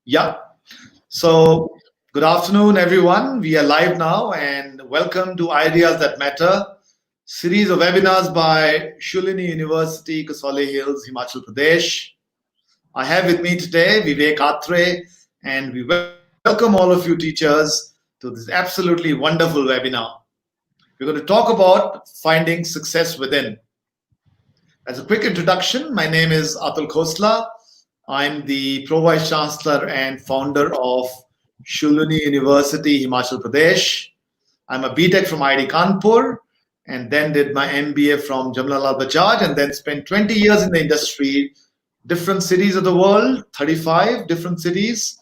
Yeah. So, good afternoon, everyone. We are live now, and welcome to Ideas That Matter, series of webinars by Shulini University, Kasole Hills, Himachal Pradesh. I have with me today Vivek Atray, and we welcome all of you teachers to this absolutely wonderful webinar. We're going to talk about finding success within. As a quick introduction, my name is Atul Khosla. I'm the Pro Vice Chancellor and founder of Shulini University, Himachal Pradesh. I'm a BTech from IIT Kanpur and then did my MBA from Jamnalal Bajaj and then spent 20 years in the industry, different cities of the world, 35 different cities,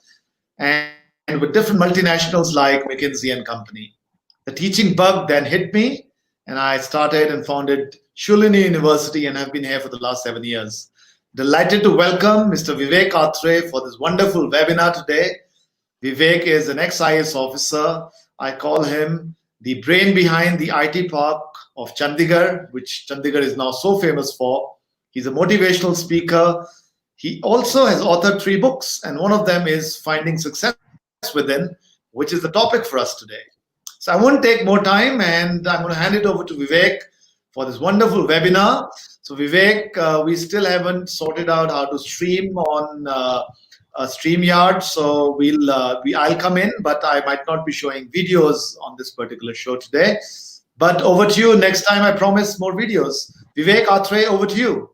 and with different multinationals like McKinsey and Company. The teaching bug then hit me, and I started and founded Shulini University and have been here for the last 7 years. Delighted to welcome Mr. Vivek Atray for this wonderful webinar today. Vivek is an ex-IAS officer. I call him the brain behind the IT park of Chandigarh, which Chandigarh is now so famous for. He's a motivational speaker. He also has authored 3 books, and one of them is Finding Success Within, which is the topic for us today. So I won't take more time, and I'm going to hand it over to Vivek for this wonderful webinar. So Vivek, we still haven't sorted out how to stream on StreamYard, so I'll come in, but I might not be showing videos on this particular show today. But over to you. Next time, I promise more videos. Vivek Atray, over to you.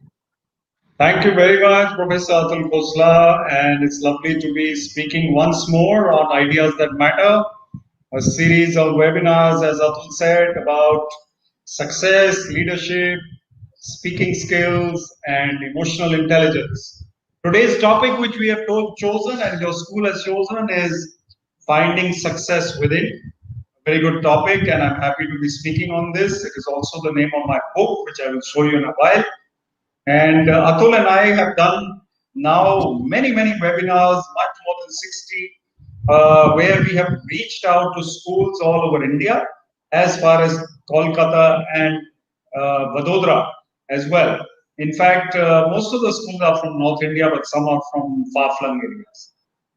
Thank you very much, Professor Atul Khosla, and it's lovely to be speaking once more on Ideas That Matter, a series of webinars, as Atul said, about success, leadership, speaking skills, and emotional intelligence. Today's topic, which we have chosen and your school has chosen, is finding success within. A very good topic, and I'm happy to be speaking on this. It is also the name of my book, which I will show you in a while. And Atul and I have done now many webinars, much more than 60, where we have reached out to schools all over India, as far as Kolkata and Vadodara as well. In fact, most of the schools are from North India, but some are from far-flung areas.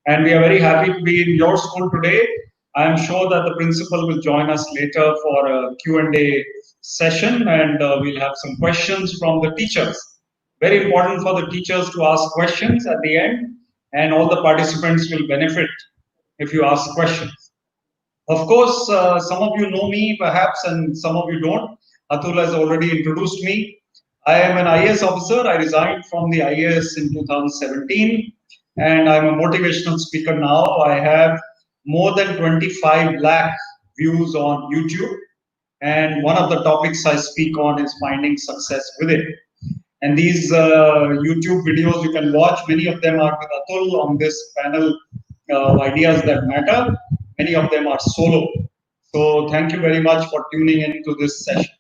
And we are very happy to be in your school today. I am sure that the principal will join us later for a Q&A session, and we'll have some questions from the teachers. Very important for the teachers to ask questions at the end, and all the participants will benefit if you ask questions. Of course, some of you know me perhaps, and some of you don't. Atul has already introduced me. I am an IAS officer. I resigned from the IAS in 2017, and I'm a motivational speaker now. I have more than 25 lakh views on YouTube, and one of the topics I speak on is finding success within. And these YouTube videos you can watch, many of them are with Atul on this panel of Ideas That Matter. Many of them are solo. So thank you very much for tuning into this session.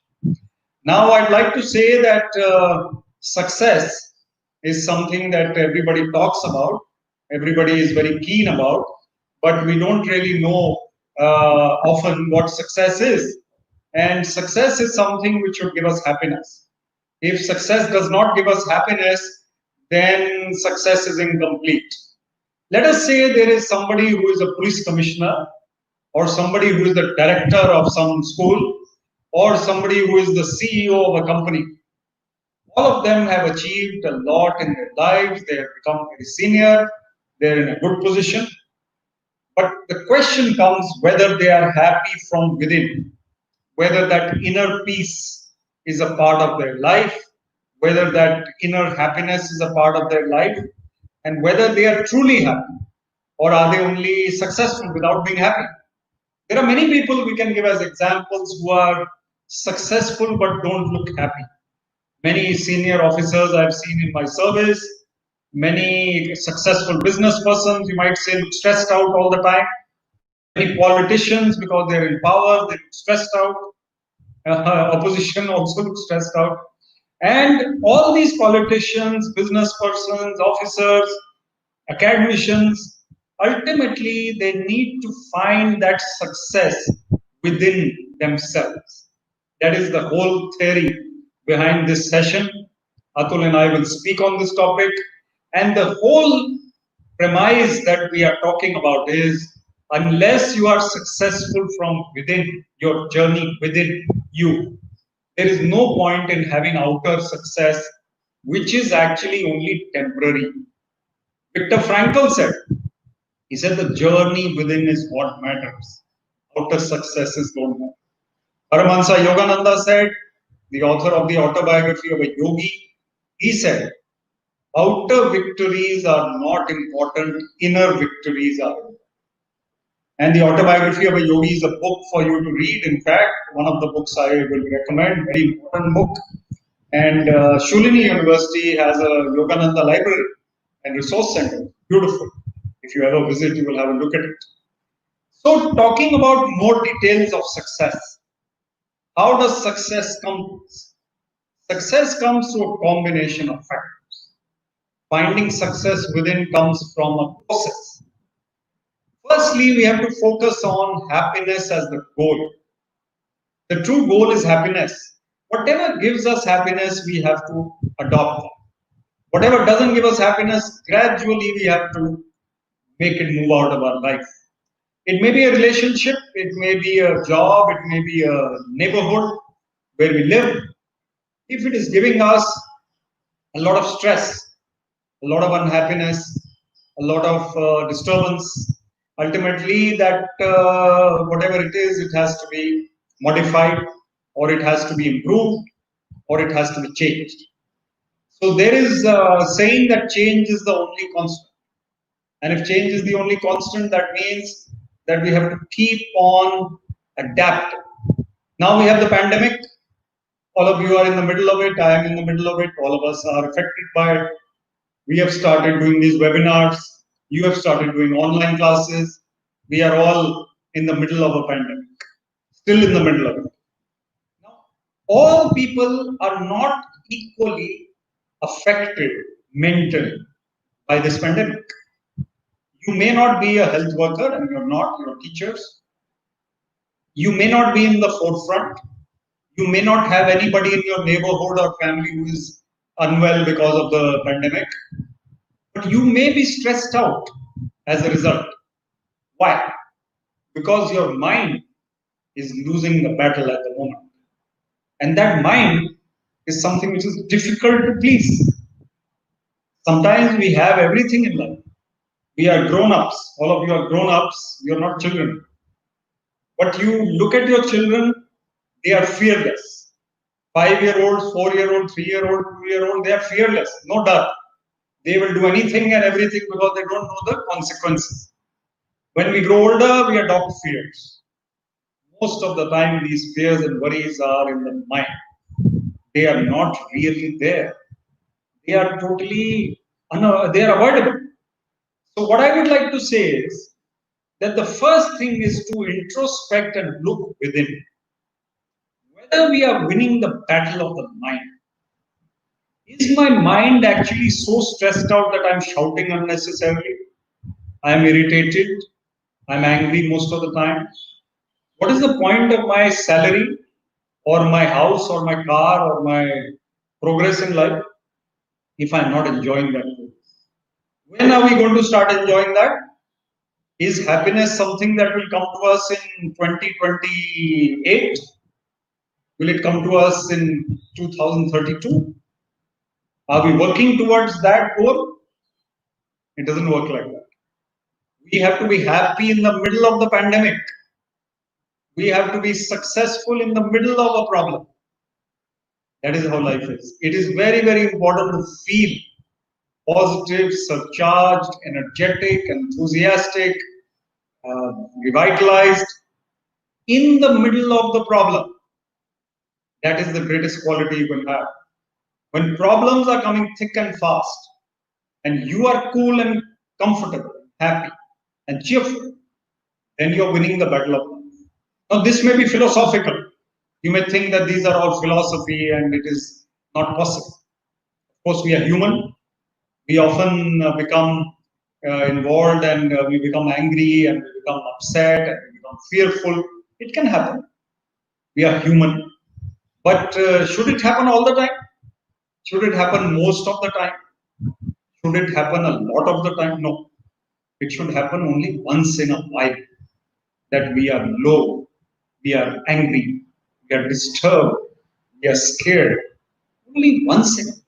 Now I'd like to say that success is something that everybody talks about, everybody is very keen about, but we don't really know often what success is. And success is something which should give us happiness. If success does not give us happiness, then success is incomplete. Let us say there is somebody who is a police commissioner, or somebody who is the director of some school, or somebody who is the CEO of a company. All of them have achieved a lot in their lives. They have become very senior. They're in a good position. But the question comes whether they are happy from within, whether that inner peace is a part of their life, whether that inner happiness is a part of their life, and whether they are truly happy, or are they only successful without being happy. There are many people we can give as examples who are successful but don't look happy. Many senior officers I've seen in my service, many successful business persons, you might say, look stressed out all the time. Many politicians, because they're in power, they look stressed out. Opposition also looks stressed out. And all these politicians, business persons, officers, academicians, ultimately they need to find that success within themselves. That is the whole theory behind this session. Atul and I will speak on this topic. And the whole premise that we are talking about is unless you are successful from within your journey within you, there is no point in having outer success, which is actually only temporary. Viktor Frankl said, he said the journey within is what matters. Outer successes don't matter. Paramahansa Yogananda said, the author of the autobiography of a yogi, he said, outer victories are not important, inner victories are important. And the autobiography of a yogi is a book for you to read. In fact, one of the books I will recommend, very important book. And Shulini University has a Yogananda library and resource center. Beautiful. If you ever visit, you will have a look at it. So, talking about more details of success. How does success come? Success comes through a combination of factors. Finding success within comes from a process. Firstly, we have to focus on happiness as the goal. The true goal is happiness. Whatever gives us happiness, we have to adopt. Whatever doesn't give us happiness, gradually we have to make it move out of our life. It may be a relationship, it may be a job, it may be a neighborhood where we live. If it is giving us a lot of stress, a lot of unhappiness, a lot of disturbance, ultimately that whatever it is, it has to be modified, or it has to be improved, or it has to be changed. So there is a saying that change is the only constant. And if change is the only constant, that means that we have to keep on adapting. Now we have the pandemic. All of you are in the middle of it. I am in the middle of it. All of us are affected by it. We have started doing these webinars. You have started doing online classes. We are all in the middle of a pandemic, still in the middle of it. Now, all people are not equally affected mentally by this pandemic. You may not be a health worker, and you're not, you're teachers. You may not be in the forefront. You may not have anybody in your neighborhood or family who is unwell because of the pandemic. But you may be stressed out as a result. Why? Because your mind is losing the battle at the moment. And that mind is something which is difficult to please. Sometimes we have everything in life. We are grown ups. All of you are grown ups. You're not children. But you look at your children, they are fearless. 5-year-olds, 4-year-old, 3-year-old, 2-year-old, they are fearless. No doubt. They will do anything and everything because they don't know the consequences. When we grow older, we adopt fears. Most of the time, these fears and worries are in the mind. They are not really there. They are totally, they are avoidable. So what I would like to say is that the first thing is to introspect and look within. Whether we are winning the battle of the mind. Is my mind actually so stressed out that I'm shouting unnecessarily? I'm irritated. I'm angry most of the time. What is the point of my salary or my house or my car or my progress in life if I'm not enjoying that? When are we going to start enjoying that? Is happiness something that will come to us in 2028? Will it come to us in 2032? Are we working towards that goal? It doesn't work like that. We have to be happy in the middle of the pandemic. We have to be successful in the middle of a problem. That is how life is. It is very, very important to feel positive, surcharged, energetic, enthusiastic, revitalized in the middle of the problem. That is the greatest quality you can have. When problems are coming thick and fast, and you are cool and comfortable, happy, and cheerful, then you're winning the battle of life. Now, this may be philosophical. You may think that these are all philosophy and it is not possible. Of course, we are human. We often become involved and we become angry and we become upset and we become fearful. It can happen. We are human. But should it happen all the time? Should it happen most of the time? Should it happen a lot of the time? No. It should happen only once in a while, that we are low, we are angry, we are disturbed, we are scared. Only once in a while.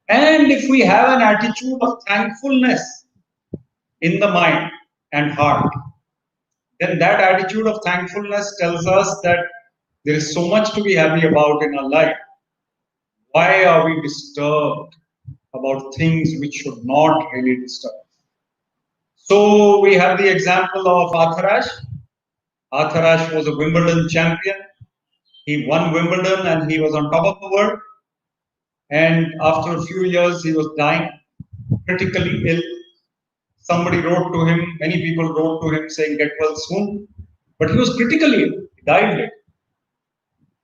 And if we have an attitude of thankfulness in the mind and heart, then that attitude of thankfulness tells us that there is so much to be happy about in our life. Why are we disturbed about things which should not really disturb us? So we have the example of Atray. Atray was a Wimbledon champion. He won Wimbledon and he was on top of the world. And after a few years, he was dying, critically ill. Somebody wrote to him, many people wrote to him saying, get well soon. But he was critically ill, he died late.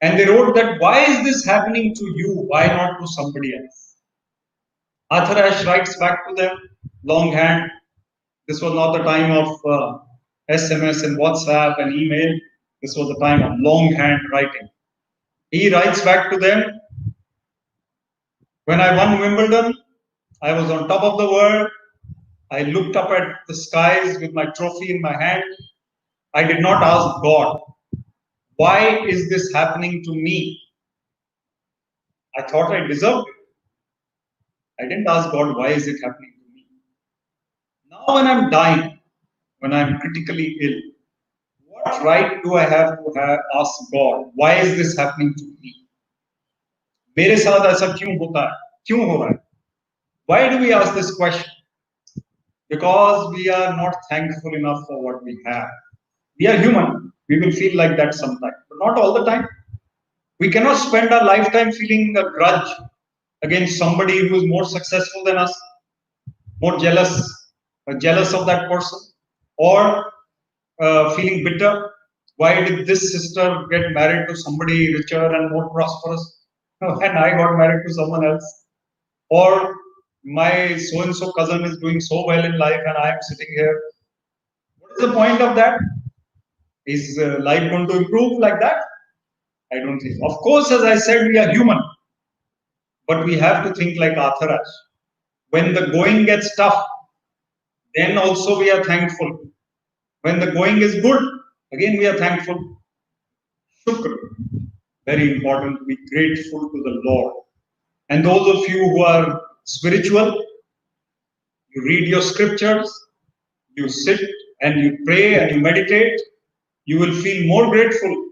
And they wrote that, why is this happening to you? Why not to somebody else? Atray writes back to them, longhand. This was not the time of SMS and WhatsApp and email. This was the time of longhand writing. He writes back to them, when I won Wimbledon, I was on top of the world. I looked up at the skies with my trophy in my hand. I did not ask God, why is this happening to me? I thought I deserved it. I didn't ask God, why is it happening to me? Now, when I'm dying, when I'm critically ill, what right do I have to ask God, why is this happening to me? मेरे साथ ऐसा क्यों होता है? क्यों हो रहा है? Why do we ask this question? Because we are not thankful enough for what we have. We are human. We will feel like that sometimes, but not all the time. We cannot spend our lifetime feeling a grudge against somebody who is more successful than us, more jealous, jealous of that person, or feeling bitter. Why did this sister get married to somebody richer and more prosperous, and I got married to someone else? Or my so and so cousin is doing so well in life, and I am sitting here. What is the point of that? Is life going to improve like that? I don't think. Of course, as I said, we are human, but we have to think like Atray. When the going gets tough, then also we are thankful. When the going is good, again we are thankful. Shukr, very important to be grateful to the Lord. And those of you who are spiritual, you read your scriptures, you sit and you pray and you meditate, you will feel more grateful.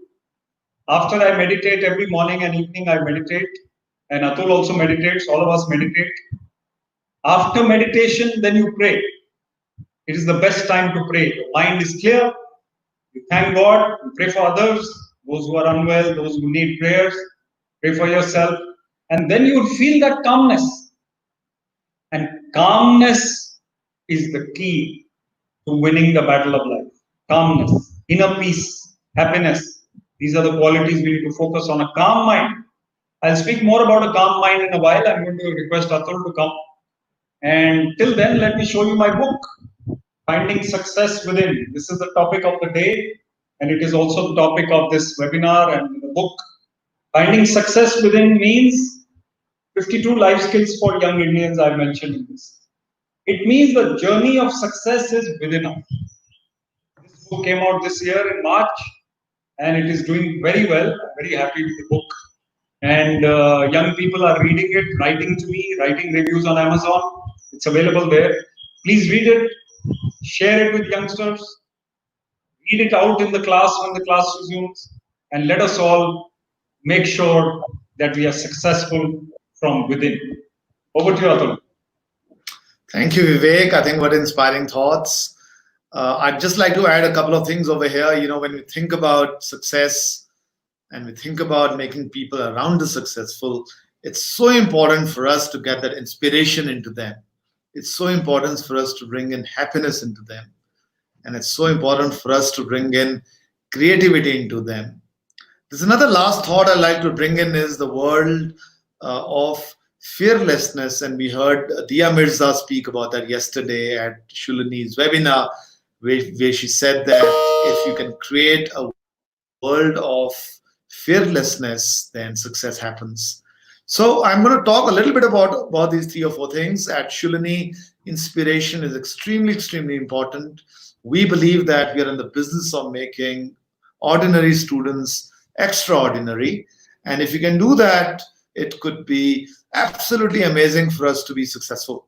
After I meditate every morning and evening, I meditate, and Atul also meditates, all of us meditate. After meditation, then you pray. It is the best time to pray. Your mind is clear. You thank God. You pray for others, those who are unwell, those who need prayers. Pray for yourself. And then you will feel that calmness. And calmness is the key to winning the battle of life. Calmness, inner peace, happiness. These are the qualities we need to focus on. A calm mind. I'll speak more about a calm mind in a while. I'm going to request Atul to come. And till then, let me show you my book, Finding Success Within. This is the topic of the day, and it is also the topic of this webinar and the book. Finding Success Within means 52 life skills for young Indians I mentioned in this. It means the journey of success is within us. This book came out this year in March, and it is doing very well. I'm very happy with the book. And young people are reading it, writing to me, writing reviews on Amazon. It's available there. Please read it, share it with youngsters, read it out in the class when the class resumes, and let us all make sure that we are successful from within. Over to you, Atul. Thank you, Vivek. I think what inspiring thoughts. I'd just like to add a couple of things over here. You know, when we think about success and we think about making people around us successful, it's so important for us to get that inspiration into them. It's so important for us to bring in happiness into them. And it's so important for us to bring in creativity into them. There's another last thought I'd like to bring in is the world of fearlessness. And we heard Dia Mirza speak about that yesterday at Shulini's webinar, where she said that if you can create a world of fearlessness, then success happens. So I'm going to talk a little bit about these three or four things. At Shulini, inspiration is extremely important. We believe that we are in the business of making ordinary students extraordinary. And if you can do that, it could be absolutely amazing for us to be successful.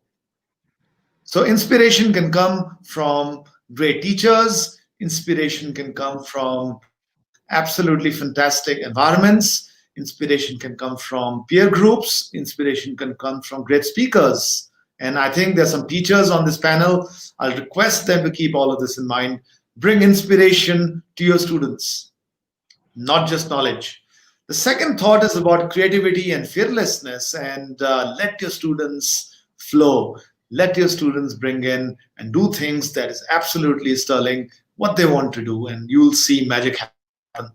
So inspiration can come from great teachers. Inspiration can come from absolutely fantastic environments. Inspiration can come from peer groups. Inspiration can come from great speakers. And I think there's some teachers on this panel. I'll request them to keep all of this in mind. Bring inspiration to your students, not just knowledge. The second thought is about creativity and fearlessness, and let your students flow. Let your students bring in and do things that is absolutely sterling what they want to do, and you'll see magic happen.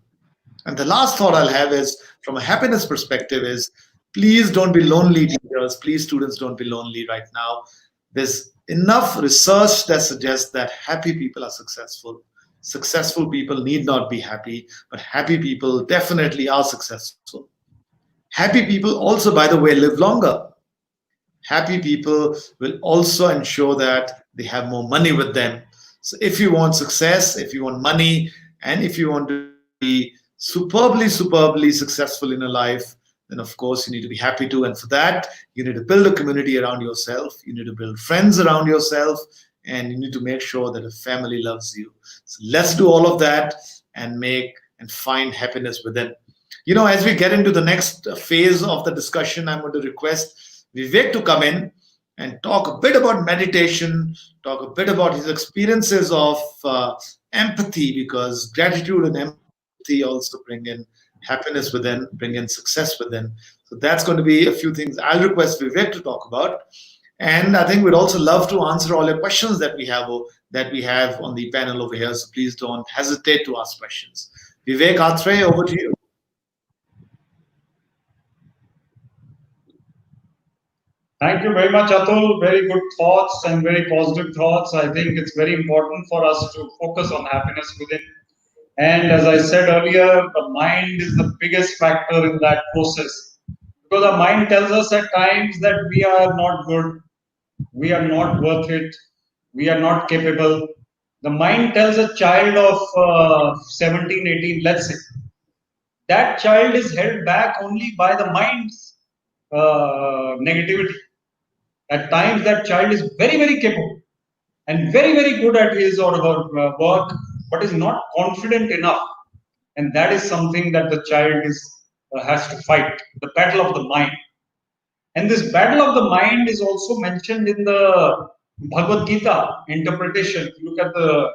And the last thought I'll have is from a happiness perspective is please don't be lonely, teachers. Please, students, don't be lonely right now. There's enough research that suggests that happy people are successful. Successful people need not be happy, but happy people definitely are successful. Happy people also, by the way, live longer. Happy people will also ensure that they have more money with them. So if you want success, if you want money, and if you want to be superbly successful in your life, then of course you need to be happy too. And for that, you need to build a community around yourself. You need to build friends around yourself, and you need to make sure that a family loves you. So let's do all of that and make and find happiness within. As we get into the next phase of the discussion, I'm going to request Vivek to come in and talk a bit about meditation, talk a bit about his experiences of empathy, because gratitude and empathy also bring in happiness within, bring in success within. So that's going to be a few things I'll request Vivek to talk about. And I think we'd also love to answer all your questions that we have on the panel over here. So please don't hesitate to ask questions. Vivek, Atray, over to you. Thank you very much, Atul. Very good thoughts and very positive thoughts. I think it's very important for us to focus on happiness within. And as I said earlier, the mind is the biggest factor in that process. Because our mind tells us at times that we are not good, we are not worth it, we are not capable. The mind tells a child of 17, 18, let's say, that child is held back only by the mind's negativity. At times, that child is very capable and very good at his or her work, but is not confident enough. And that is something that the child has to fight, the battle of the mind. And this battle of the mind is also mentioned in the Bhagavad Gita interpretation. If you look at the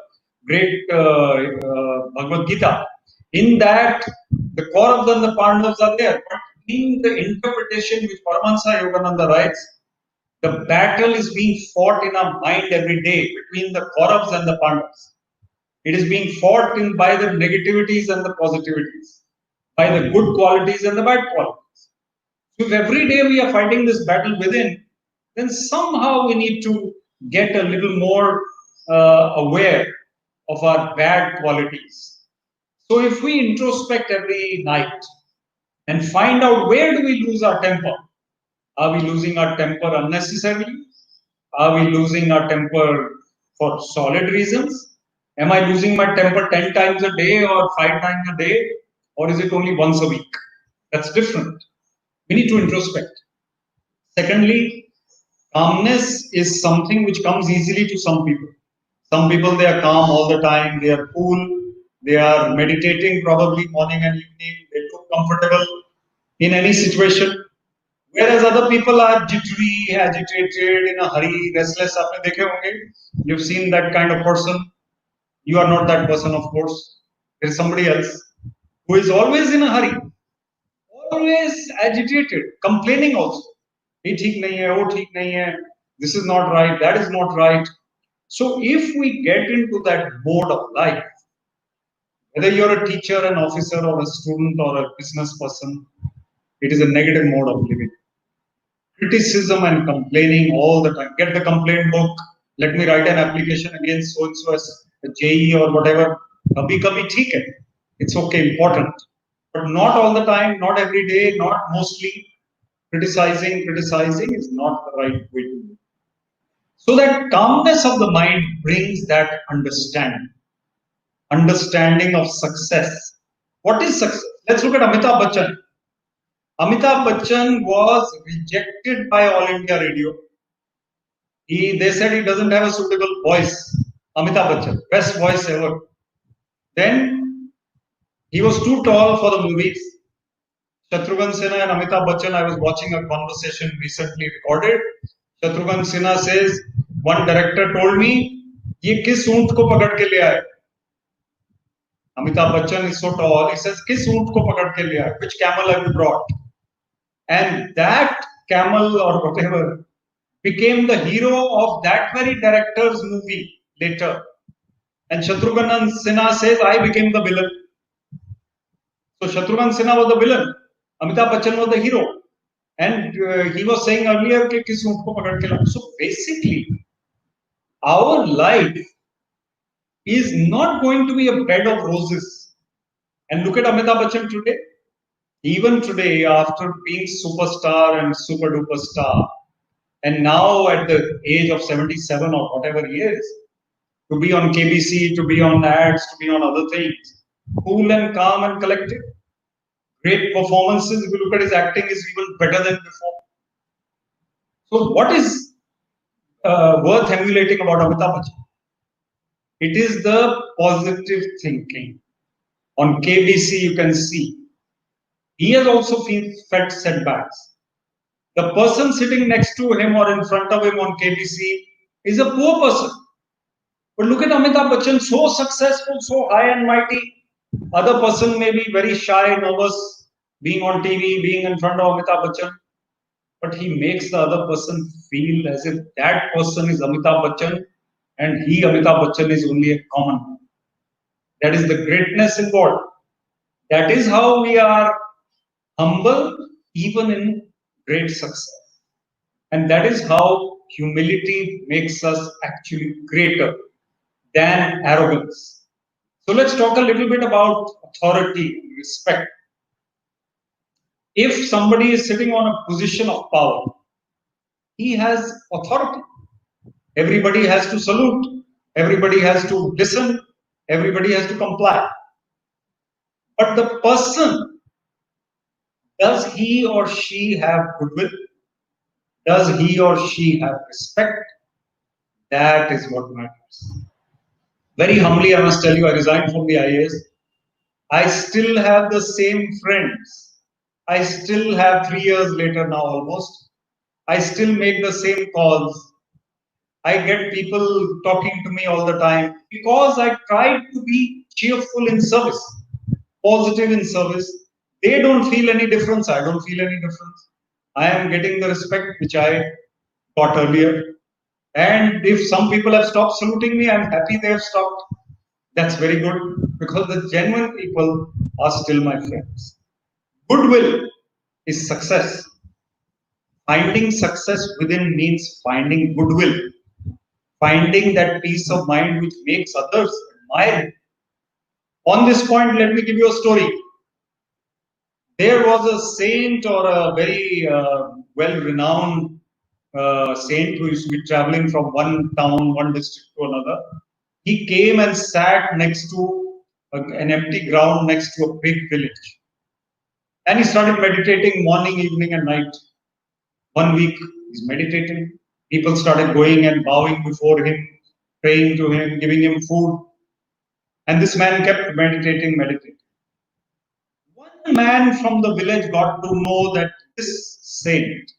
great Bhagavad Gita, in that the Kauravas and the Pandavas are there. But in the interpretation which Paramahansa Yogananda writes, the battle is being fought in our mind every day between the Kauravas and the Pandavas. It is being fought by the negativities and the positivities, by the good qualities and the bad qualities. So if every day we are fighting this battle within, then somehow we need to get a little more aware of our bad qualities. So if we introspect every night and find out where do we lose our temper, are we losing our temper unnecessarily? Are we losing our temper for solid reasons? Am I losing my temper 10 times a day or 5 times a day? Or is it only once a week? That's different. We need to introspect. Secondly, calmness is something which comes easily to some people. Some people, they are calm all the time, they are cool, they are meditating probably morning and evening, they feel comfortable in any situation. Whereas other people are jittery, agitated, in a hurry, restless. Aapne dekhe honge. You've seen that kind of person. You are not that person, of course. There is somebody else who is always in a hurry, always agitated, complaining also. Ye theek nahi hai, wo theek nahi hai. This is not right, that is not right. So if we get into that mode of life, whether you're a teacher, an officer, or a student, or a business person, it is a negative mode of living. Criticism and complaining all the time. Get the complaint book. Let me write an application against so and so as a JE or whatever. Kabhi kabhi theek hai. It's okay, important. But not all the time, not every day, not mostly. Criticizing is not the right way to do. So that calmness of the mind brings that understanding of success. What is success? Let's look at Amitabh Bachchan. Amitabh Bachchan was rejected by All India Radio. They said he doesn't have a suitable voice. Amitabh Bachchan, best voice ever. Then he was too tall for the movies. Shatrughan Sinha and Amitabh Bachchan, I was watching a conversation recently recorded. Shatrughan Sinha says, one director told me, ये किस ऊंट को पकड़ के ले आए? Amitabh Bachchan is so tall. He says, किस ऊंट को पकड़ के ले आए? Which camel have you brought? And that camel or whatever became the hero of that very director's movie later. And Shatrughan Sinha says, I became the villain. So Shatrughan Sinha was the villain. Amitabh Bachchan was the hero. And he was saying earlier, कि किस ऊंट को पकड़ के लाऊं? So basically, our life is not going to be a bed of roses. And look at Amitabh Bachchan today. Even today, after being superstar and super duper star, and now at the age of 77 or whatever he is, to be on KBC, to be on ads, to be on other things, cool and calm and collected. Great performances. If you look at his acting, is even better than before. So, what is worth emulating about Amitabh Bachchan? It is the positive thinking. On KBC, you can see he has also felt setbacks. The person sitting next to him or in front of him on KBC is a poor person. But look at Amitabh Bachchan, so successful, so high and mighty. Other person may be very shy, nervous, being on TV, being in front of Amitabh Bachchan. But he makes the other person feel as if that person is Amitabh Bachchan and he, Amitabh Bachchan, is only a common man. That is the greatness involved. That is how we are humble even in great success. And that is how humility makes us actually greater than arrogance. So let's talk a little bit about authority and respect. If somebody is sitting on a position of power, he has authority. Everybody has to salute. Everybody has to listen. Everybody has to comply. But the person, does he or she have goodwill? Does he or she have respect? That is what matters. Very humbly, I must tell you, I resigned from the IAS. I still have the same friends. I still have 3 years later now almost. I still make the same calls. I get people talking to me all the time because I try to be cheerful in service, positive in service. They don't feel any difference. I don't feel any difference. I am getting the respect which I got earlier. And if some people have stopped saluting me, I'm happy they have stopped. That's very good because the genuine people are still my friends. Goodwill is success. Finding success within means finding goodwill, finding that peace of mind which makes others admire you. On this point, let me give you a story. There was a saint or a very well-renowned saint who used to be traveling from one town, one district to another. He came and sat next to an empty ground next to a big village. And he started meditating morning, evening, and night. 1 week, he's meditating. People started going and bowing before him, praying to him, giving him food. And this man kept meditating. One man from the village got to know that this saint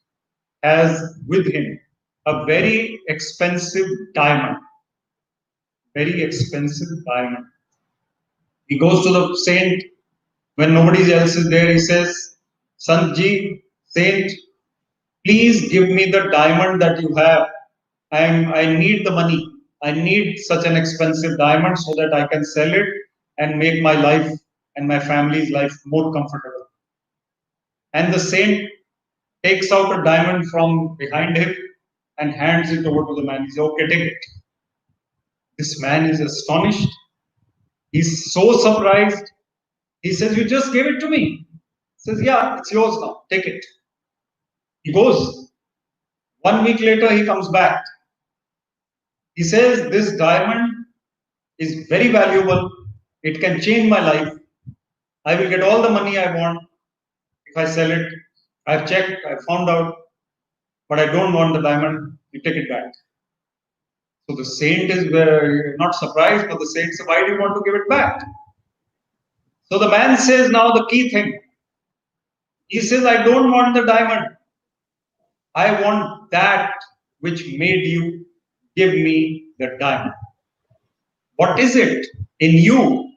has with him a very expensive diamond. Very expensive diamond. He goes to the saint when nobody else is there. He says, Santji, saint, please give me the diamond that you have. I need the money. I need such an expensive diamond so that I can sell it and make my life and my family's life more comfortable. And the saint takes out a diamond from behind him and hands it over to the man. He says, okay, take it. This man is astonished. He's so surprised. He says, you just gave it to me. He says, yeah, it's yours now. Take it. He goes. 1 week later, he comes back. He says, "This diamond is very valuable. It can change my life. I will get all the money I want if I sell it. I've checked, I found out, but I don't want the diamond. You take it back." So the saint is not surprised, but the saint says, "Why do you want to give it back?" So the man says, now the key thing. He says, "I don't want the diamond. I want that which made you give me the diamond. What is it in you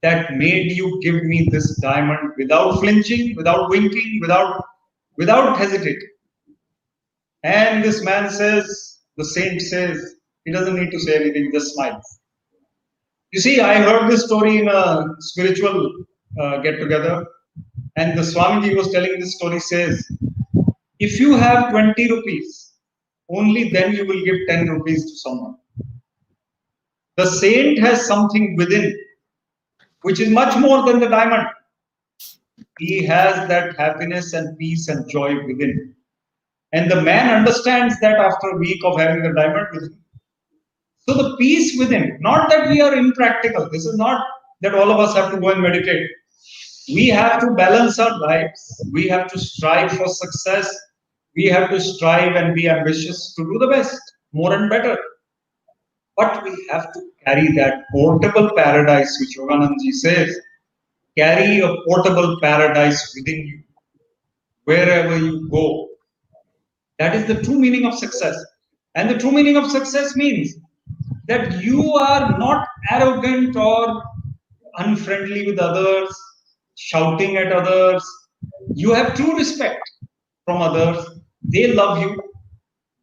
that made you give me this diamond without flinching, without winking, without hesitating?" And this man says, the saint says, he doesn't need to say anything, just smiles. You see, I heard this story in a spiritual get together, and the Swamiji was telling this story. Says, if you have 20 rupees, only then you will give 10 rupees to someone. The saint has something within which is much more than the diamond. He has that happiness and peace and joy within. And the man understands that after a week of having the diamond with him. So the peace within, not that we are impractical. This is not that all of us have to go and meditate. We have to balance our lives. We have to strive for success. We have to strive and be ambitious to do the best, more and better. But we have to carry that portable paradise, which Yoganandaji says. Carry a portable paradise within you, wherever you go. That is the true meaning of success. And the true meaning of success means that you are not arrogant or unfriendly with others, shouting at others. You have true respect from others. They love you.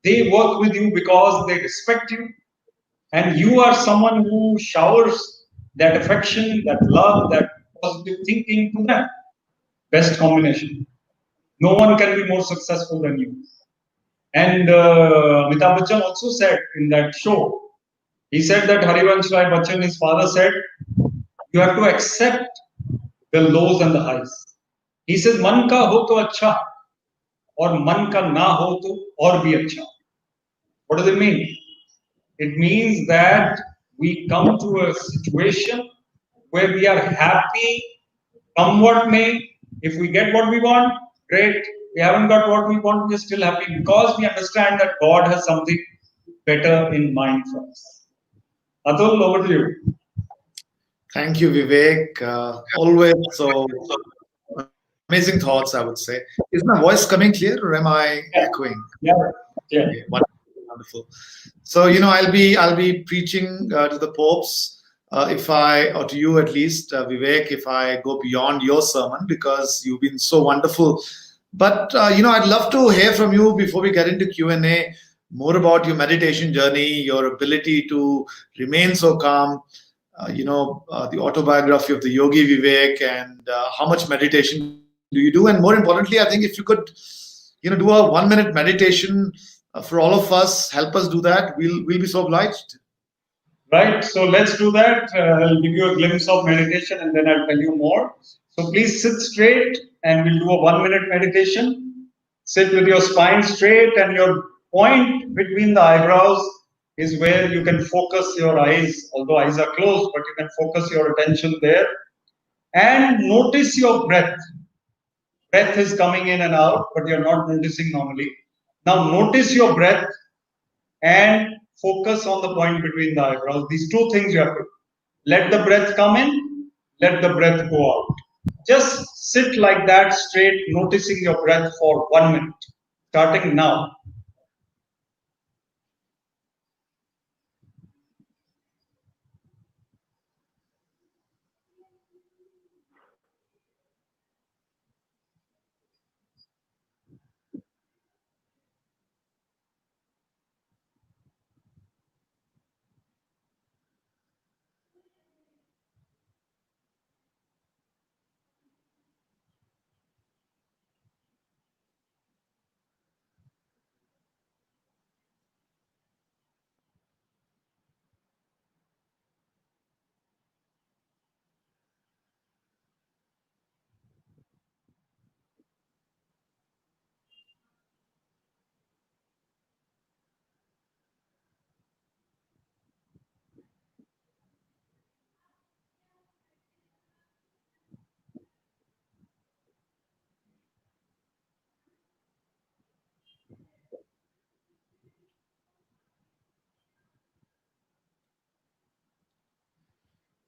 They work with you because they respect you. And you are someone who showers that affection, that love, that positive thinking to them. Best combination. No one can be more successful than you. And Amitabh Bachchan also said in that show, he said that Harivansh Rai Bachchan, his father, said, you have to accept the lows and the highs. He says, मन का हो तो अच्छा और मन का ना हो तो और भी अच्छा. What does it mean? It means that we come to a situation where we are happy, come what may. If we get what we want, great. We haven't got what we want, we're still happy because we understand that God has something better in mind for us. Atul, over to you. Thank you, Vivek. Always so amazing thoughts, I would say. Is my voice coming clear or am I Yeah, echoing? yeah, yeah. Okay, wonderful. So I'll be preaching to the popes if I, or to you at least, Vivek, if I go beyond your sermon because you've been so wonderful. But I'd love to hear from you before we get into Q&A more about your meditation journey, your ability to remain so calm. The autobiography of the Yogi Vivek, and how much meditation do you do? And more importantly, I think if you could, do a 1 minute meditation for all of us, help us do that. We'll be so obliged. Right, so let's do that. I'll give you a glimpse of meditation and then I'll tell you more. So please sit straight and we'll do a 1 minute meditation. Sit with your spine straight and your point between the eyebrows is where you can focus your eyes, although eyes are closed, but you can focus your attention there. And notice your breath. Breath is coming in and out, but you're not noticing normally. Now notice your breath and focus on the point between the eyebrows. These two things you have to let the breath come in, let the breath go out. Just sit like that straight, noticing your breath for 1 minute, starting now.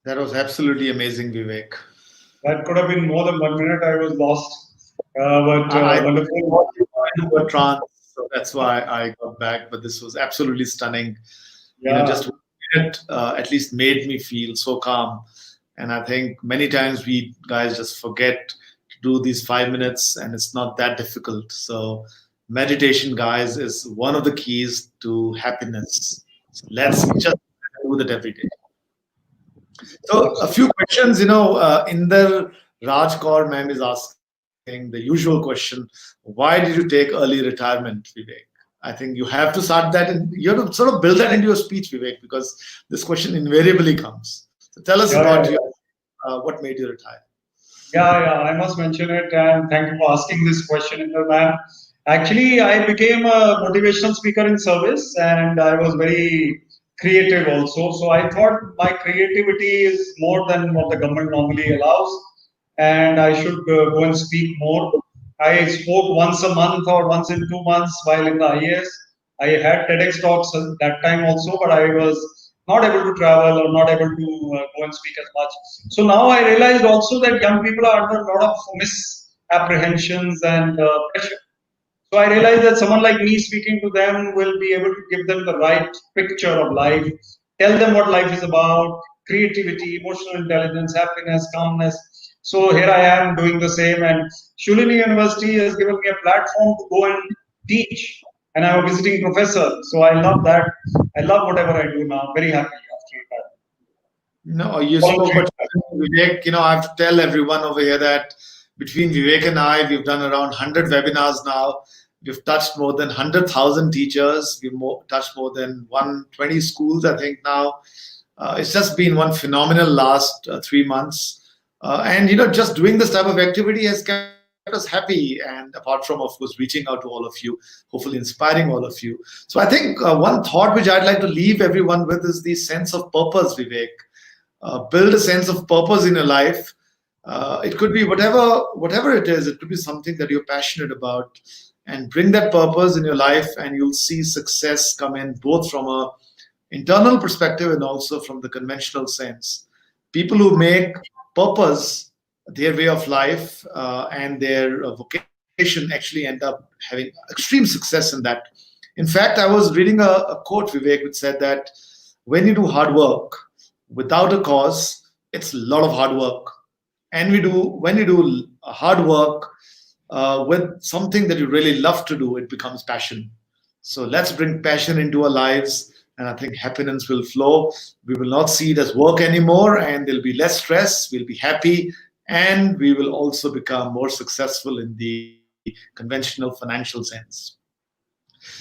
That was absolutely amazing, Vivek. That could have been more than 1 minute. I was lost, but I wonderful. thought you were into a trance, so that's why I got back. But this was absolutely stunning. Yeah, Just 1 minute at least made me feel so calm. And I think many times we guys just forget to do these 5 minutes, and it's not that difficult. So, meditation, guys, is one of the keys to happiness. So let's absolutely, just do that every day. So, a absolutely. few questions. Inder Rajkor ma'am is asking the usual question: why did you take early retirement, Vivek? I think you have to start that, and you have to sort of build that into your speech, Vivek, because this question invariably comes. So, tell us Yeah, about yeah, your yeah. what made you retire. Yeah, yeah, I must mention it, and thank you for asking this question, Inder ma'am. Actually, I became a motivational speaker in service, and I was very creative also. So I thought my creativity is more than what the government normally allows, and I should go and speak more. I spoke once a month or once in 2 months while in the IAS. I had TEDx talks at that time also, but I was not able to travel or not able to go and speak as much. So now I realized also that young people are under a lot of misapprehensions and pressure. So I realized that someone like me speaking to them will be able to give them the right picture of life, tell them what life is about, creativity, emotional intelligence, happiness, calmness. So here I am doing the same, and Shulini University has given me a platform to go and teach, and I'm a visiting professor. So I love that. I love whatever I do now. Very happy after that. No, you spoke Volunteering. about Vivek. I have to tell everyone over here that between Vivek and I, we've done around 100 webinars now. We've touched more than 100,000 teachers. Touched more than 120 schools, I think, now. It's just been one phenomenal last 3 months. And, just doing this type of activity has kept us happy. And apart from, of course, reaching out to all of you, hopefully inspiring all of you. So I think one thought which I'd like to leave everyone with is the sense of purpose, Vivek. Build a sense of purpose in your life. It could be whatever it is. It could be something that you're passionate about, and bring that purpose in your life, and you'll see success come in both from a internal perspective and also from the conventional sense. People who make purpose their way of life and their vocation actually end up having extreme success in that. In fact, I was reading a quote, Vivek, which said that when you do hard work without a cause, it's a lot of hard work. And when you do hard work with something that you really love to do, it becomes passion. So let's bring passion into our lives, and I think happiness will flow. We will not see it as work anymore, and there'll be less stress. We'll be happy, and we will also become more successful in the conventional financial sense.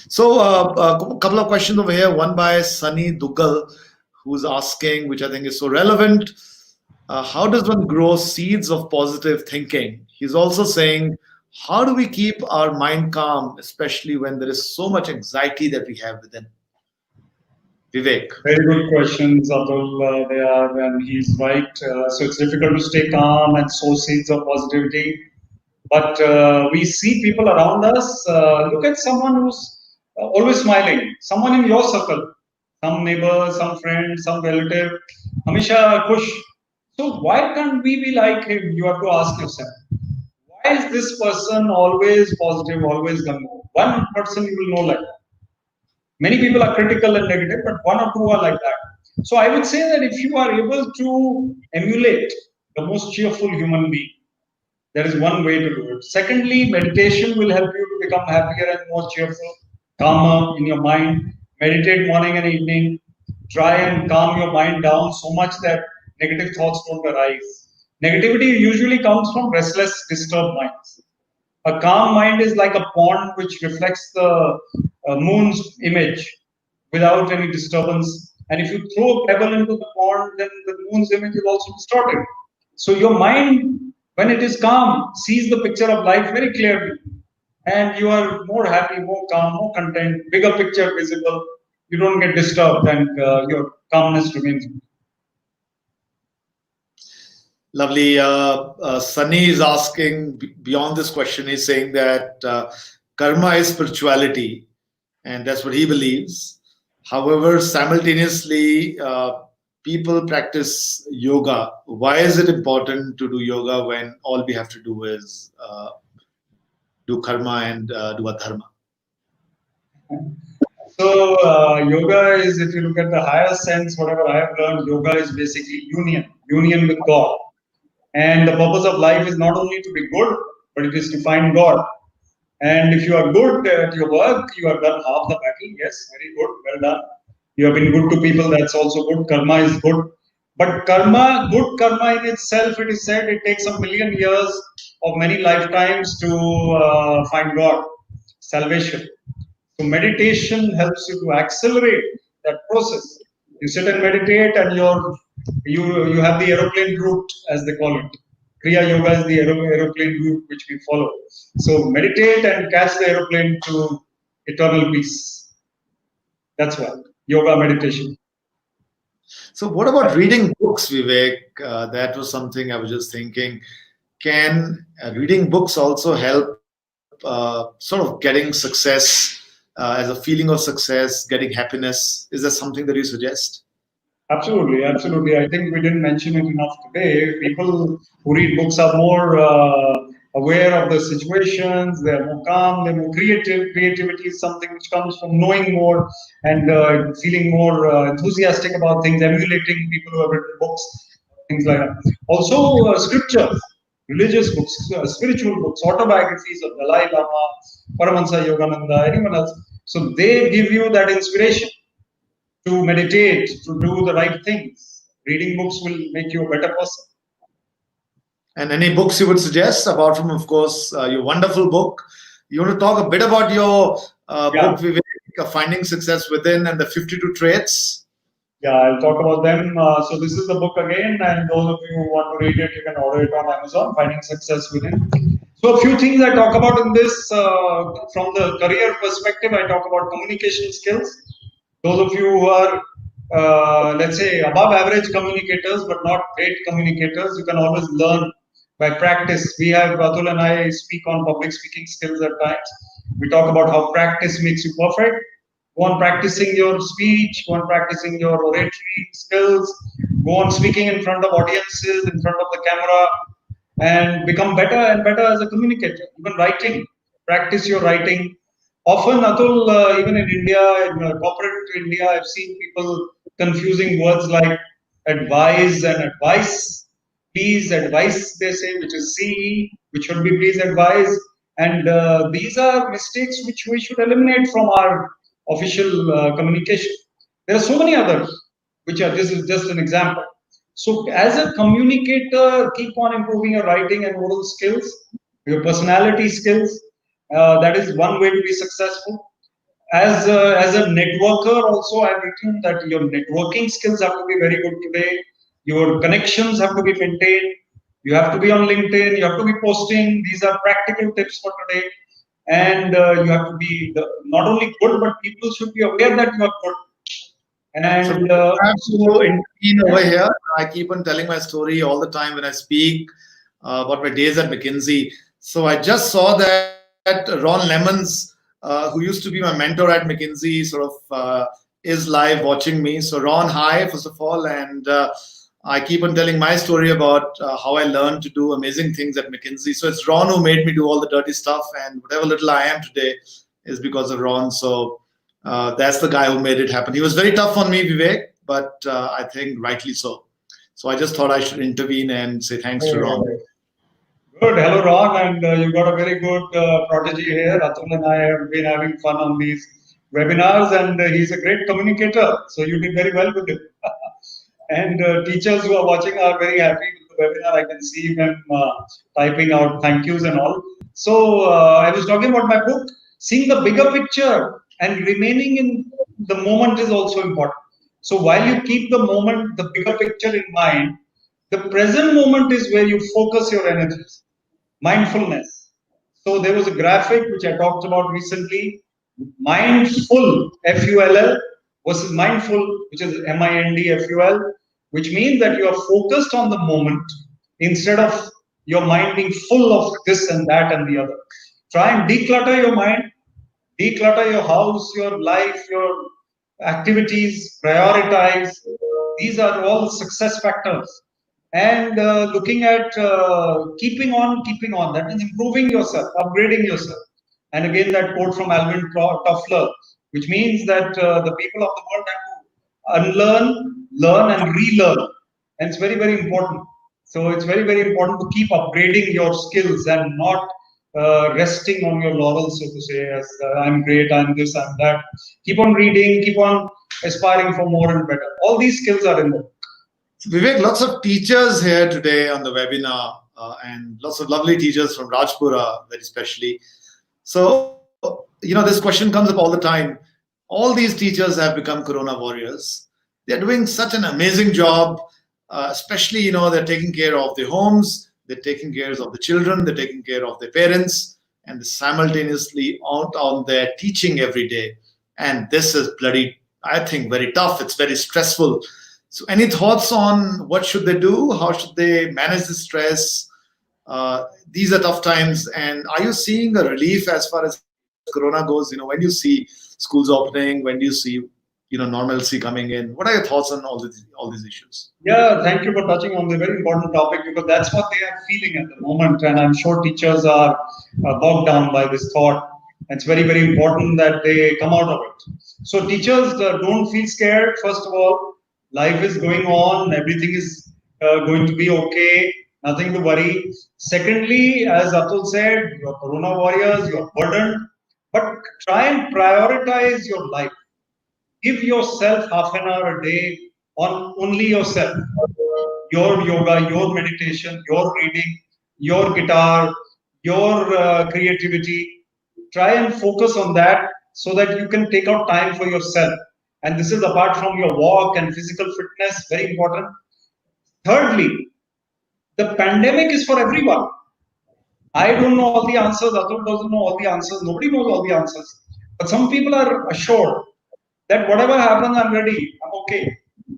So, a couple of questions over here. One by Sunny Dugal, who's asking, which I think is so relevant. How does one grow seeds of positive thinking? He's also saying, how do we keep our mind calm, especially when there is so much anxiety that we have within? Vivek. Very good questions, Atul. They are, and he's right. So it's difficult to stay calm and sow seeds of positivity. But we see people around us. Look at someone who's always smiling. Someone in your circle, some neighbor, some friend, some relative. Hamisha Kush. So why can't we be like him? You have to ask yourself. Why is this person always positive, always gung-ho? One person you will know like that. Many people are critical and negative, but one or two are like that. So I would say that if you are able to emulate the most cheerful human being, there is one way to do it. Secondly, meditation will help you to become happier and more cheerful, calmer in your mind. Meditate morning and evening. Try and calm your mind down so much that negative thoughts don't arise. Negativity usually comes from restless, disturbed minds. A calm mind is like a pond which reflects the moon's image without any disturbance. And if you throw a pebble into the pond, then the moon's image is also distorted. So your mind, when it is calm, sees the picture of life very clearly. And you are more happy, more calm, more content, bigger picture visible. You don't get disturbed and your calmness remains. Lovely. Sunny is asking beyond this question. He's saying that karma is spirituality, and that's what he believes. However, simultaneously, people practice yoga. Why is it important to do yoga when all we have to do is do karma and do adharma? So, yoga is, if you look at the higher sense, whatever I have learned, yoga is basically union with God. And the purpose of life is not only to be good, but it is to find God. And if you are good at your work, you have done half the battle. Yes, very good, well done. You have been good to people, that's also good. Karma is good. But karma, good karma in itself, it is said it takes a million years of many lifetimes to find God, salvation. So meditation helps you to accelerate that process. You sit and meditate, and you have the aeroplane route, as they call it. Kriya Yoga is the aeroplane route which we follow. So meditate and catch the aeroplane to eternal peace. That's why yoga meditation. So, what about reading books, Vivek? That was something I was just thinking. Can reading books also help sort of getting success as a feeling of success, getting happiness? Is that something that you suggest? Absolutely, absolutely. I think we didn't mention it enough today. People who read books are more aware of the situations. They're more calm. They're more creative. Creativity is something which comes from knowing more and feeling more enthusiastic about things, emulating people who have written books, things like that. Also, scriptures, religious books, spiritual books, autobiographies of Dalai Lama, Paramahansa Yogananda, anyone else. So they give you that inspiration to meditate, to do the right things. Reading books will make you a better person. And any books you would suggest, apart from, of course, your wonderful book? You want to talk a bit about your Yeah, book, Vivek, Finding Success Within and the 52 Traits? yeah, I'll talk about them. So this is the book again, and those of you who want to read it, you can order it on Amazon. Finding Success Within. So a few things I talk about in this from the career perspective. I talk about communication skills. Those of you who are, let's say, above average communicators but not great communicators, you can always learn by practice. We have Atul and I speak on public speaking skills at times. We talk about how practice makes you perfect. Go on practicing your speech, go on practicing your oratory skills, go on speaking in front of audiences, in front of the camera, and become better and better as a communicator. Even writing, practice your writing. Often, Atul, even in India, in corporate India, I've seen people confusing words like advise and advice. Please advise, they say, which is CE, which should be please advise. And these are mistakes which we should eliminate from our official communication. There are so many others, which are, this is just an example. So, as a communicator, keep on improving your writing and oral skills, your personality skills. That is one way to be successful. As a networker, also, I've written that your networking skills have to be very good today. Your connections have to be maintained. You have to be on LinkedIn. You have to be posting. These are practical tips for today. And you have to be not only good, but people should be aware that you are good. So And I have to intervene over here. I keep on telling my story all the time when I speak about my days at McKinsey. So I just saw that Ron Lemons, who used to be my mentor at McKinsey, sort of is live watching me. So Ron, hi, first of all, and I keep on telling my story about how I learned to do amazing things at McKinsey. So it's Ron who made me do all the dirty stuff, and whatever little I am today is because of Ron. So that's the guy who made it happen. He was very tough on me, Vivek, but I think rightly so. So I just thought I should intervene and say thanks to Ron. good. Hello, Ron, and you got a very good prodigy here. Atul and I have been having fun on these webinars, and he's a great communicator. So you did very well with him. And teachers who are watching are very happy with the webinar. I can see them typing out thank yous and all. So I was talking about my book. Seeing the bigger picture and remaining in the moment is also important. So while you keep the moment, the bigger picture in mind, the present moment is where you focus your energies. Mindfulness. So there was a graphic which I talked about recently. Mindful, F-U-L-L, versus mindful, which is M-I-N-D-F-U-L, which means that you are focused on the moment instead of your mind being full of this and that and the other. Try and declutter your mind, declutter your house, your life, your activities, prioritize, These are all success factors. And looking at keeping on, that means improving yourself, upgrading yourself. And again, that quote from Alvin Toffler, which means that the people of the world have to unlearn, learn, and relearn. And it's very, very important. So it's very, very important to keep upgrading your skills and not resting on your laurels, so to say, as I'm great, I'm this, I'm that. Keep on reading, keep on aspiring for more and better. All these skills are in there. Vivek, lots of teachers here today on the webinar, and lots of lovely teachers from Rajpura, very specially. So, this question comes up all the time. All these teachers have become Corona warriors. They're doing such an amazing job, especially, they're taking care of their homes, they're taking care of the children, they're taking care of their parents, and they're simultaneously out on there teaching every day. And this is bloody, I think, very tough. It's very stressful. So, any thoughts on what should they do? How should they manage the stress? These are tough times. And are you seeing a relief as far as Corona goes? When you see schools opening, when do you see, normalcy coming in? What are your thoughts on all these issues? Yeah, thank you for touching on the very important topic because that's what they are feeling at the moment, and I'm sure teachers are bogged down by this thought. And it's very, very important that they come out of it. So teachers don't feel scared. First of all, life is going on, everything is going to be okay, nothing to worry. Secondly, as Atul said, you're Corona warriors, you're burdened, but try and prioritize your life. Give yourself half an hour a day on only yourself, your yoga, your meditation, your reading, your guitar, your creativity. Try and focus on that so that you can take out time for yourself. And this is apart from your walk and physical fitness, very important. Thirdly, the pandemic is for everyone. I don't know all the answers, Atul doesn't know all the answers, nobody knows all the answers. But some people are assured that whatever happens, I'm ready, I'm okay.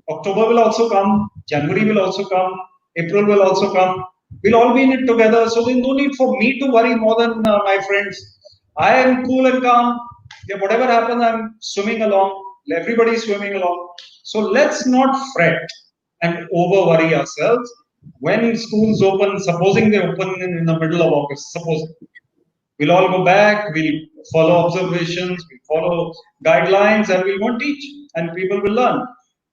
October will also come, January will also come, April will also come. We'll all be in it together. So there's no need for me to worry more than my friends. I am cool and calm. Yeah, whatever happens, I'm swimming along. Everybody's swimming along. So let's not fret and over worry ourselves. When schools open, supposing they open in the middle of August, suppose we'll all go back, we'll follow observations, we'll follow guidelines, and we'll go and teach, and people will learn.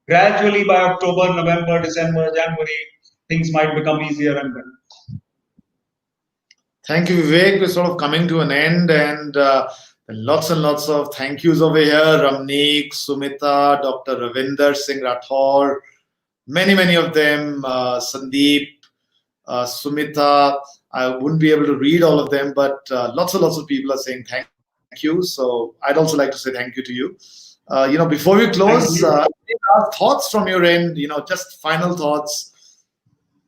Gradually, by October, November, December, January, things might become easier and better. Thank you, Vivek. We're sort of coming to an end, and lots and lots of thank yous over here. Ramneek, Sumita, Dr. Ravinder Singh Rathore, many of them, Sandeep, Sumita. I wouldn't be able to read all of them, but lots of people are saying thank you. So I'd also like to say thank you to you. Before we close, thoughts from your end, just final thoughts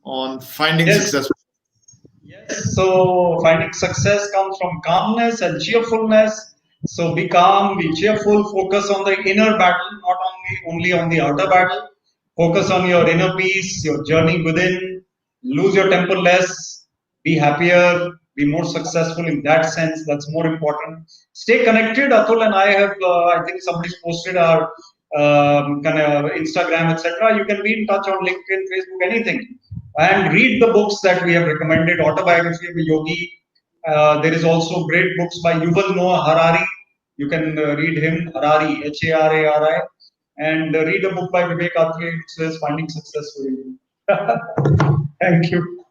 on finding success. Yes, so finding success comes from calmness and cheerfulness. So be calm, be cheerful, focus on the inner battle, not only on the outer battle. Focus on your inner peace, your journey within. Lose your temper less, be happier, be more successful in that sense. That's more important. Stay connected. Atul and I have, I think somebody's posted our kind of Instagram, etc. You can be in touch on LinkedIn, Facebook, anything. And read the books that we have recommended. Autobiography of a Yogi. There is also great books by Yuval Noah Harari. You can read him, Harari, Harari. And read a book by Vivek Atray, which says Finding Success for You. Thank you.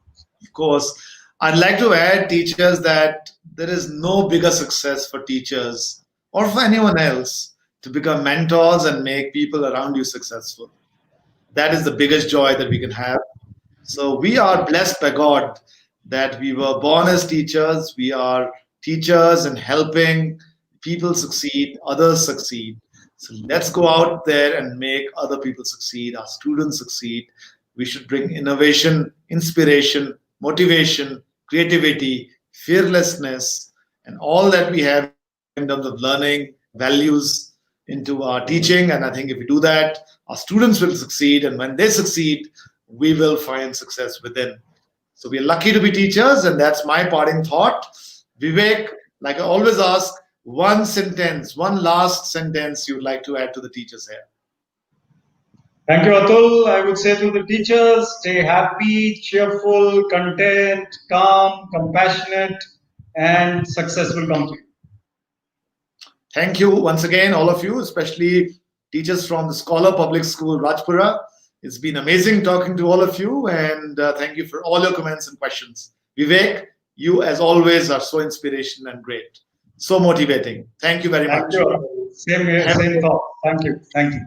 Of course. I'd like to add, teachers, that there is no bigger success for teachers or for anyone else to become mentors and make people around you successful. That is the biggest joy that we can have. So we are blessed by God that we were born as teachers. We are teachers and helping people succeed, others succeed. So let's go out there and make other people succeed, our students succeed. We should bring innovation, inspiration, motivation, creativity, fearlessness, and all that we have in terms of learning, values into our teaching. And I think if we do that, our students will succeed. And when they succeed, we will find success within. So we are lucky to be teachers, and that's my parting thought. Vivek, like I always ask, one last sentence you'd like to add to the teachers here. Thank you, Atul. I would say to the teachers, stay happy, cheerful, content, calm, compassionate, and success will come to you. Thank you once again, all of you, especially teachers from the Scholar Public School, Rajpura. It's been amazing talking to all of you, and thank you for all your comments and questions. Vivek, you, as always, are so inspirational and great, so motivating. Thank you very Thank much. you, Atul. Same here, Have same a thought. Thank you. Thank you.